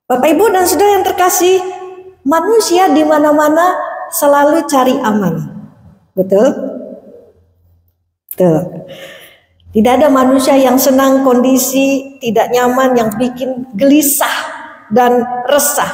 Bapak Ibu dan Saudara yang terkasih, manusia di mana-mana selalu cari aman. Betul? Betul. Tidak ada manusia yang senang kondisi tidak nyaman, yang bikin gelisah dan resah.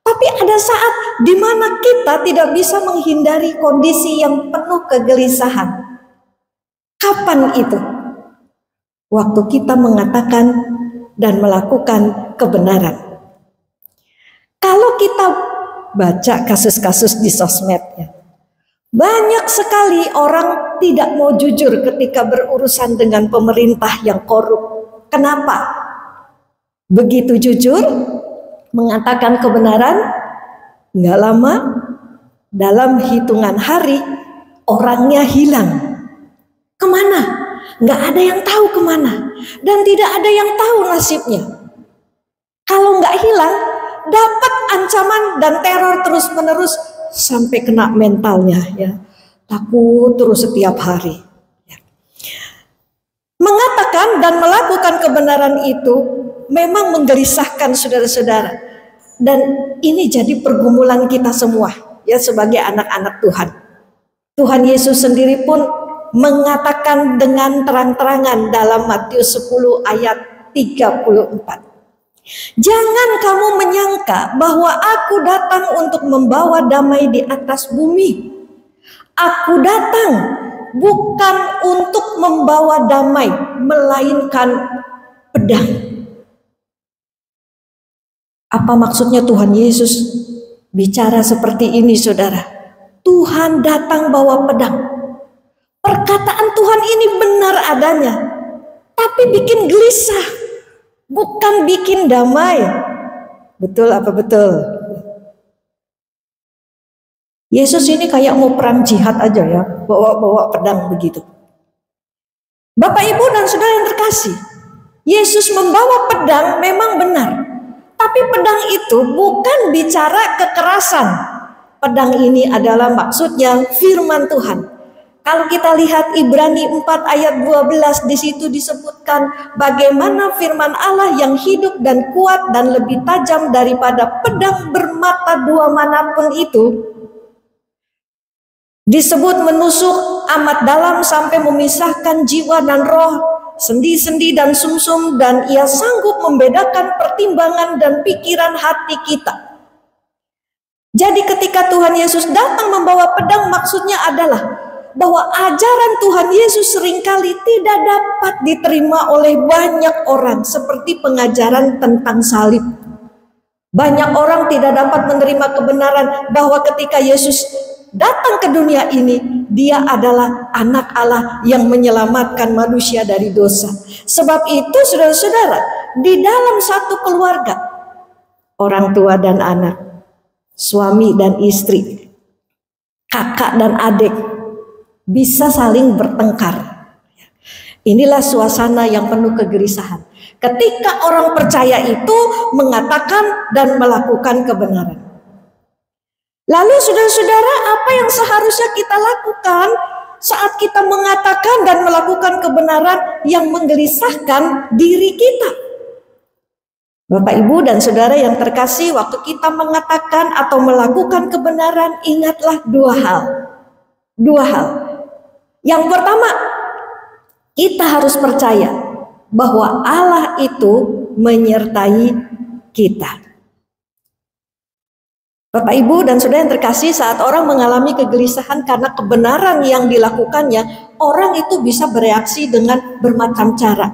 Tapi ada saat di mana kita tidak bisa menghindari kondisi yang penuh kegelisahan. Kapan itu? Waktu kita mengatakan dan melakukan kebenaran. Kalau kita baca kasus-kasus di sosmed, ya, banyak sekali orang tidak mau jujur ketika berurusan dengan pemerintah yang korup. Kenapa? Begitu jujur mengatakan kebenaran, nggak lama, dalam hitungan hari orangnya hilang. Kemana? Nggak ada yang tahu kemana, dan tidak ada yang tahu nasibnya. Kalau nggak hilang, dapat ancaman dan teror terus-menerus sampai kena mentalnya, ya, takut terus setiap hari. Ya. Mengatakan dan melakukan kebenaran itu memang menggelisahkan saudara-saudara, dan ini jadi pergumulan kita semua, ya, sebagai anak-anak Tuhan. Tuhan Yesus sendiri pun mengatakan dengan terang-terangan dalam Matius 10 ayat 34. Jangan kamu menyangka bahwa aku datang untuk membawa damai di atas bumi. Aku datang bukan untuk membawa damai, melainkan pedang. Apa maksudnya Tuhan Yesus bicara seperti ini, saudara? Tuhan datang bawa pedang. Perkataan Tuhan ini benar adanya, tapi bikin gelisah, bukan bikin damai. Betul apa betul? Yesus ini kayak mau perang jihad aja, ya, bawa pedang begitu. Bapak Ibu dan Saudara yang terkasih, Yesus membawa pedang memang benar, tapi pedang itu bukan bicara kekerasan. Pedang ini adalah maksudnya firman Tuhan. Kalau kita lihat Ibrani 4 ayat 12, di situ disebutkan bagaimana firman Allah yang hidup dan kuat dan lebih tajam daripada pedang bermata dua manapun itu. Disebut menusuk amat dalam sampai memisahkan jiwa dan roh, sendi-sendi dan sumsum, dan ia sanggup membedakan pertimbangan dan pikiran hati kita. Jadi ketika Tuhan Yesus datang membawa pedang, maksudnya adalah bahwa ajaran Tuhan Yesus seringkali tidak dapat diterima oleh banyak orang, seperti pengajaran tentang salib. Banyak orang tidak dapat menerima kebenaran bahwa ketika Yesus datang ke dunia ini, dia adalah anak Allah yang menyelamatkan manusia dari dosa. Sebab itu saudara-saudara, di dalam satu keluarga, orang tua dan anak, suami dan istri, kakak dan adik, bisa saling bertengkar. Inilah suasana yang penuh kegelisahan. Ketika orang percaya itu mengatakan dan melakukan kebenaran. Lalu saudara-saudara, apa yang seharusnya kita lakukan saat kita mengatakan dan melakukan kebenaran yang menggelisahkan diri kita? Bapak, Ibu, dan Saudara yang terkasih, waktu kita mengatakan atau melakukan kebenaran, ingatlah dua hal. Dua hal. Yang pertama, kita harus percaya bahwa Allah itu menyertai kita. Bapak, Ibu, dan Saudara yang terkasih, saat orang mengalami kegelisahan karena kebenaran yang dilakukannya, orang itu bisa bereaksi dengan bermacam cara.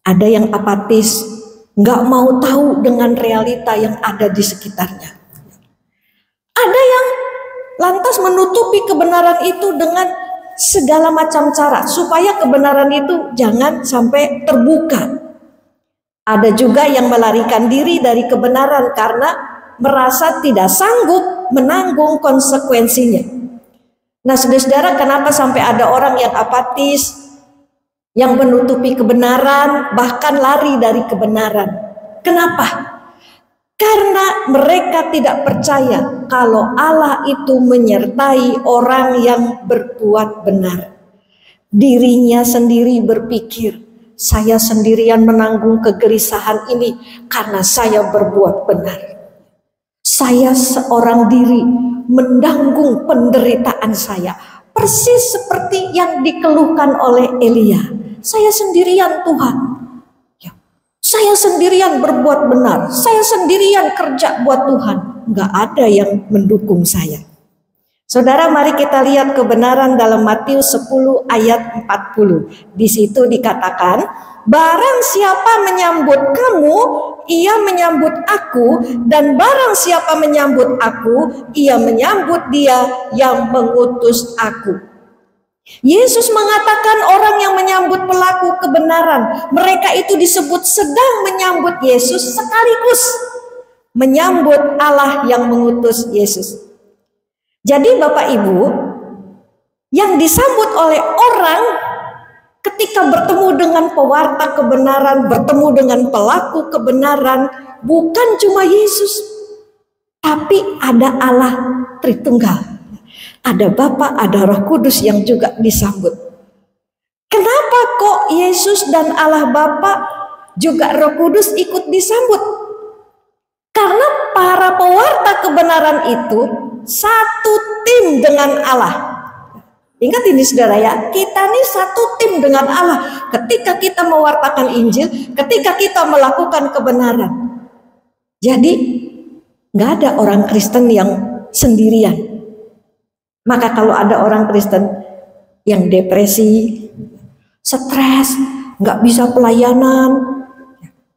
Ada yang apatis, nggak mau tahu dengan realita yang ada di sekitarnya. Ada yang lantas menutupi kebenaran itu dengan segala macam cara supaya kebenaran itu jangan sampai terbuka. Ada juga yang melarikan diri dari kebenaran karena merasa tidak sanggup menanggung konsekuensinya. Nah, saudara-saudara, kenapa sampai ada orang yang apatis, yang menutupi kebenaran, bahkan lari dari kebenaran? Kenapa? Karena mereka tidak percaya kalau Allah itu menyertai orang yang berbuat benar. Dirinya sendiri berpikir, saya sendirian menanggung kegelisahan ini karena saya berbuat benar. Saya seorang diri menanggung penderitaan saya. Persis seperti yang dikeluhkan oleh Elia. Saya sendirian Tuhan. Ya. Saya sendirian berbuat benar. Saya sendirian kerja buat Tuhan. Nggak ada yang mendukung saya. Saudara, mari kita lihat kebenaran dalam Matius 10 ayat 40. Di situ dikatakan, barang siapa menyambut kamu, ia menyambut aku, dan barang siapa menyambut aku, ia menyambut dia yang mengutus aku. Yesus mengatakan orang yang menyambut pelaku kebenaran, mereka itu disebut sedang menyambut Yesus sekaligus menyambut Allah yang mengutus Yesus. Jadi Bapak Ibu, yang disambut oleh orang ketika bertemu dengan pewarta kebenaran, bertemu dengan pelaku kebenaran, bukan cuma Yesus, tapi ada Allah Tritunggal. Ada Bapa, ada Roh Kudus yang juga disambut. Kenapa kok Yesus dan Allah Bapa juga Roh Kudus ikut disambut? Karena para pewarta kebenaran itu satu tim dengan Allah. Ingat ini saudara ya, kita nih satu tim dengan Allah. Ketika kita mewartakan Injil, ketika kita melakukan kebenaran. Jadi nggak ada orang Kristen yang sendirian. Maka kalau ada orang Kristen yang depresi, stres, nggak bisa pelayanan,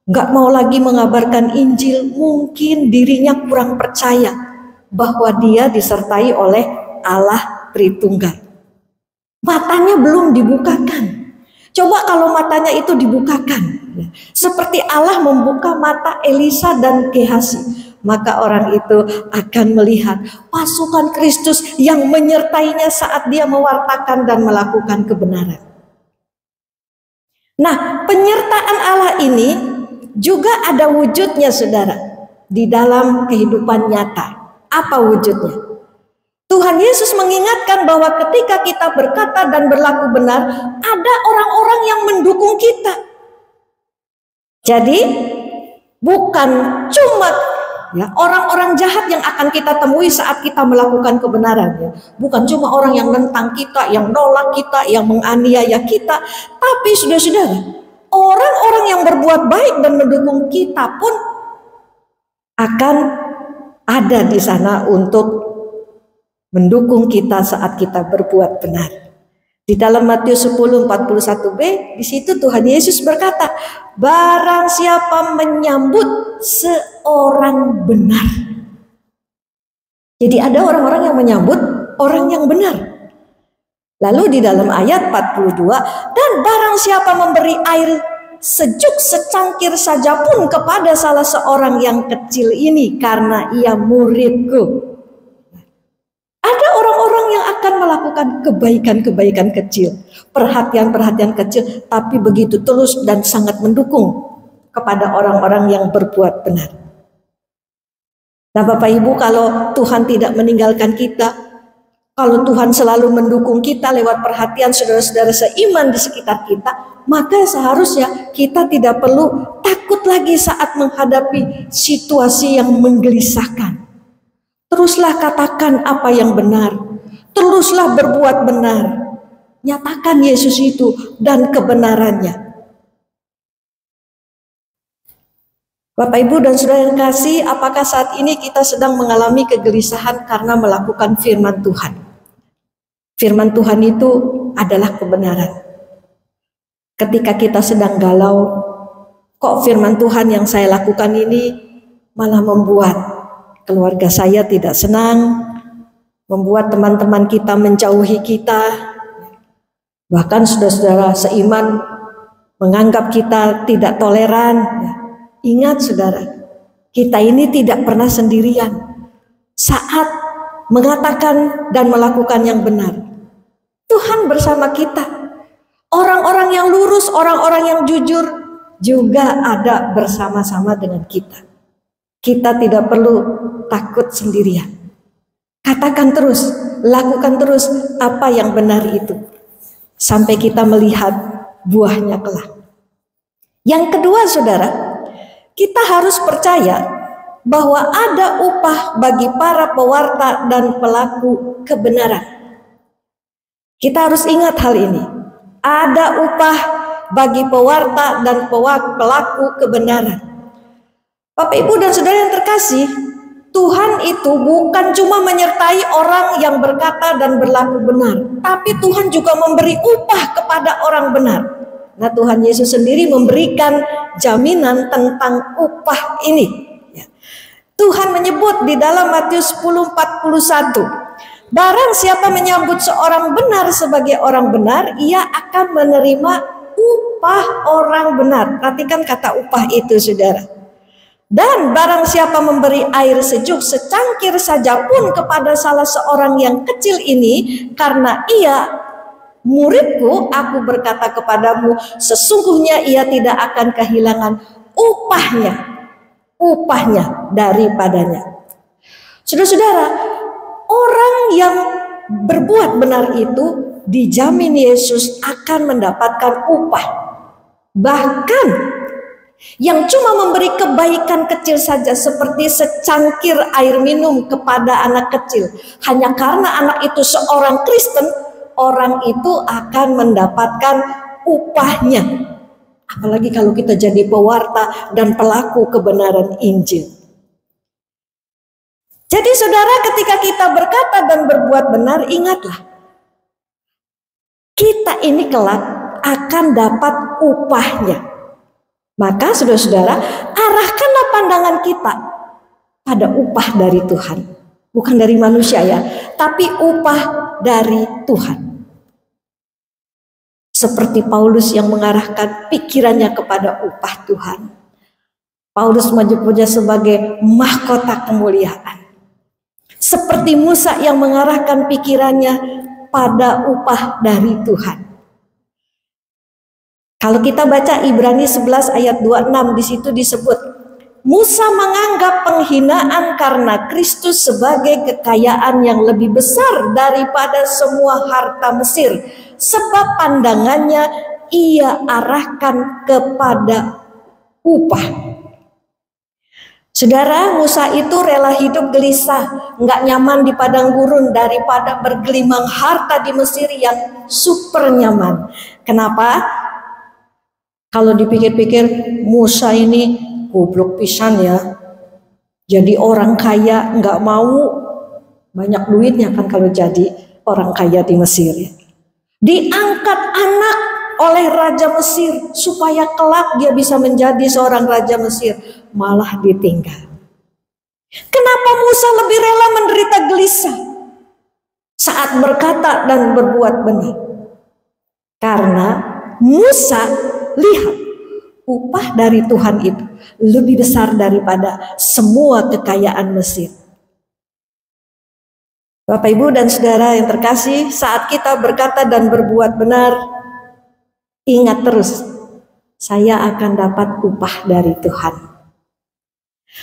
nggak mau lagi mengabarkan Injil, mungkin dirinya kurang percaya bahwa dia disertai oleh Allah Tritunggal. Matanya belum dibukakan. Coba kalau matanya itu dibukakan, seperti Allah membuka mata Elisa dan Gehazi, maka orang itu akan melihat pasukan Kristus yang menyertainya saat dia mewartakan dan melakukan kebenaran. Nah, penyertaan Allah ini juga ada wujudnya saudara di dalam kehidupan nyata. Apa wujudnya? Tuhan Yesus mengingatkan bahwa ketika kita berkata dan berlaku benar, ada orang-orang yang mendukung kita. Jadi bukan cuma ya orang-orang jahat yang akan kita temui saat kita melakukan kebenaran, ya. Bukan cuma orang yang nentang kita, yang nolak kita, yang menganiaya kita, tapi saudara-saudara, orang-orang yang berbuat baik dan mendukung kita pun akan ada di sana untuk mendukung kita saat kita berbuat benar. Di dalam Matius 10:41b, di situ Tuhan Yesus berkata, barang siapa menyambut seorang benar. Jadi ada orang-orang yang menyambut orang yang benar. Lalu di dalam ayat 42, dan barang siapa memberi air sejuk secangkir saja pun kepada salah seorang yang kecil ini karena ia muridku. Ada orang-orang yang akan melakukan kebaikan-kebaikan kecil, perhatian-perhatian kecil, tapi begitu tulus dan sangat mendukung kepada orang-orang yang berbuat benar. Nah Bapak Ibu, kalau Tuhan tidak meninggalkan kita, kalau Tuhan selalu mendukung kita lewat perhatian saudara-saudara seiman di sekitar kita, maka seharusnya kita tidak perlu takut lagi saat menghadapi situasi yang menggelisahkan. Teruslah katakan apa yang benar, teruslah berbuat benar, nyatakan Yesus itu dan kebenarannya. Bapak Ibu dan saudara yang kasih, apakah saat ini kita sedang mengalami kegelisahan karena melakukan firman Tuhan? Firman Tuhan itu adalah kebenaran. Ketika kita sedang galau, kok firman Tuhan yang saya lakukan ini malah membuat keluarga saya tidak senang, membuat teman-teman kita menjauhi kita, bahkan saudara-saudara seiman menganggap kita tidak toleran. Ingat saudara, kita ini tidak pernah sendirian saat mengatakan dan melakukan yang benar. Tuhan bersama kita. Orang-orang yang lurus, orang-orang yang jujur juga ada bersama-sama dengan kita. Kita tidak perlu takut sendirian. Katakan terus, lakukan terus apa yang benar itu, sampai kita melihat buahnya kelak. Yang kedua, saudara, kita harus percaya bahwa ada upah bagi para pewarta dan pelaku kebenaran. Kita harus ingat hal ini. Ada upah bagi pewarta dan pelaku kebenaran. Bapak, Ibu, dan saudara yang terkasih, Tuhan itu bukan cuma menyertai orang yang berkata dan berlaku benar, tapi Tuhan juga memberi upah kepada orang benar. Nah, Tuhan Yesus sendiri memberikan jaminan tentang upah ini. Tuhan menyebut di dalam Matius 10:41, barang siapa menyambut seorang benar sebagai orang benar, ia akan menerima upah orang benar. Perhatikan kata upah itu, saudara. Dan barang siapa memberi air sejuk secangkir saja pun kepada salah seorang yang kecil ini, karena ia muridku, aku berkata kepadamu, sesungguhnya ia tidak akan kehilangan upahnya daripadanya. Saudara-saudara, orang yang berbuat benar itu dijamin Yesus akan mendapatkan upah. Bahkan yang cuma memberi kebaikan kecil saja seperti secangkir air minum kepada anak kecil, hanya karena anak itu seorang Kristen, orang itu akan mendapatkan upahnya. Apalagi kalau kita jadi pewarta dan pelaku kebenaran Injil. Jadi saudara, ketika kita berkata dan berbuat benar, ingatlah, kita ini kelak akan dapat upahnya. Maka saudara-saudara, arahkanlah pandangan kita pada upah dari Tuhan. Bukan dari manusia ya, tapi upah dari Tuhan. Seperti Paulus yang mengarahkan pikirannya kepada upah Tuhan. Paulus menyebutnya sebagai mahkota kemuliaan. Seperti Musa yang mengarahkan pikirannya pada upah dari Tuhan. Kalau kita baca Ibrani 11 ayat 26, di situ disebut, Musa menganggap penghinaan karena Kristus sebagai kekayaan yang lebih besar daripada semua harta Mesir, sebab pandangannya ia arahkan kepada upah. Saudara, Musa itu rela hidup gelisah, nggak nyaman di padang gurun daripada bergelimang harta di Mesir yang super nyaman. Kenapa? Kalau dipikir-pikir, Musa ini goblok pisan ya. Jadi orang kaya, nggak mau banyak duitnya kan kalau jadi orang kaya di Mesir. Diangkat anak oleh Raja Mesir supaya kelak dia bisa menjadi seorang Raja Mesir, malah ditinggal. Kenapa Musa lebih rela menderita gelisah saat berkata dan berbuat benar? Karena Musa lihat upah dari Tuhan itu lebih besar daripada semua kekayaan Mesir. Bapak, Ibu, dan saudara yang terkasih, saat kita berkata dan berbuat benar, ingat terus, saya akan dapat upah dari Tuhan.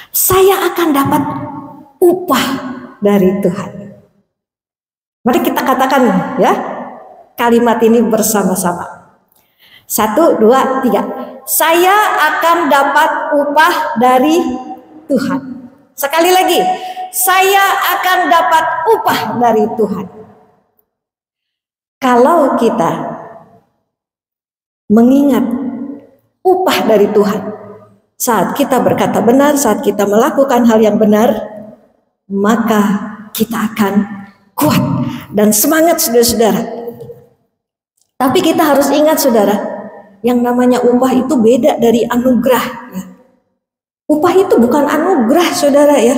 Saya akan dapat upah dari Tuhan. Mari kita katakan ya kalimat ini bersama-sama. 1, 2, 3. Saya akan dapat upah dari Tuhan. Sekali lagi, saya akan dapat upah dari Tuhan. Kalau kita mengingat upah dari Tuhan, saat kita berkata benar, saat kita melakukan hal yang benar, maka kita akan kuat dan semangat, saudara-saudara. Tapi kita harus ingat, saudara, yang namanya upah itu beda dari anugerah. Ya. Upah itu bukan anugerah, saudara ya.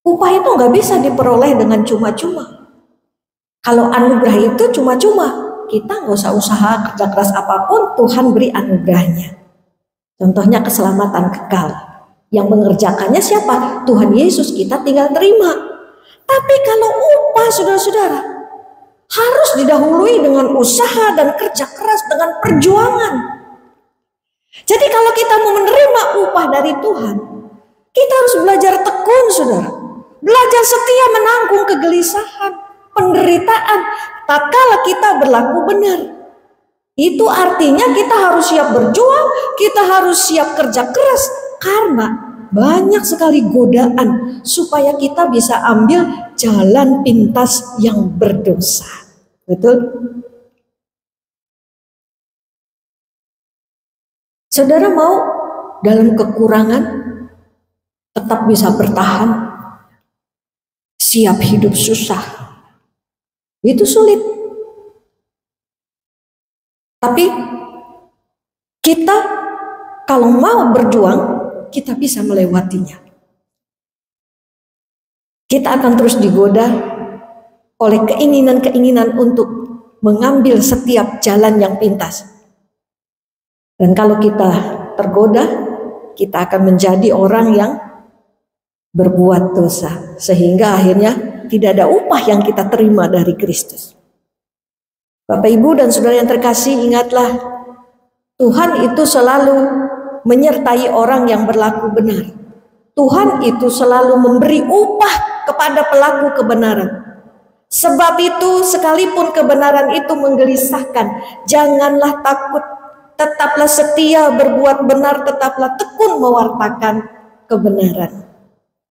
Upah itu nggak bisa diperoleh dengan cuma-cuma. Kalau anugerah itu cuma-cuma, kita nggak usah usaha kerja keras apapun, Tuhan beri anugerahnya. Contohnya keselamatan kekal. Yang mengerjakannya siapa? Tuhan Yesus, kita tinggal terima. Tapi kalau upah, saudara-saudara, harus didahului dengan usaha dan kerja keras, dengan perjuangan. Jadi kalau kita mau menerima upah dari Tuhan, kita harus belajar tekun, saudara. Belajar setia menanggung kegelisahan, penderitaan, tatkala kita berlaku benar. Itu artinya kita harus siap berjuang, kita harus siap kerja keras, karena banyak sekali godaan supaya kita bisa ambil jalan pintas yang berdosa. Betul? Saudara mau dalam kekurangan tetap bisa bertahan, siap hidup susah, itu sulit. Tapi kita kalau mau berjuang, kita bisa melewatinya. Kita akan terus digoda oleh keinginan-keinginan untuk mengambil setiap jalan yang pintas. Dan kalau kita tergoda, kita akan menjadi orang yang berbuat dosa, sehingga akhirnya tidak ada upah yang kita terima dari Kristus. Bapak, Ibu, dan saudara yang terkasih, ingatlah, Tuhan itu selalu menyertai orang yang berlaku benar. Tuhan itu selalu memberi upah kepada pelaku kebenaran. Sebab itu, sekalipun kebenaran itu menggelisahkan, janganlah takut, tetaplah setia berbuat benar, tetaplah tekun mewartakan kebenaran.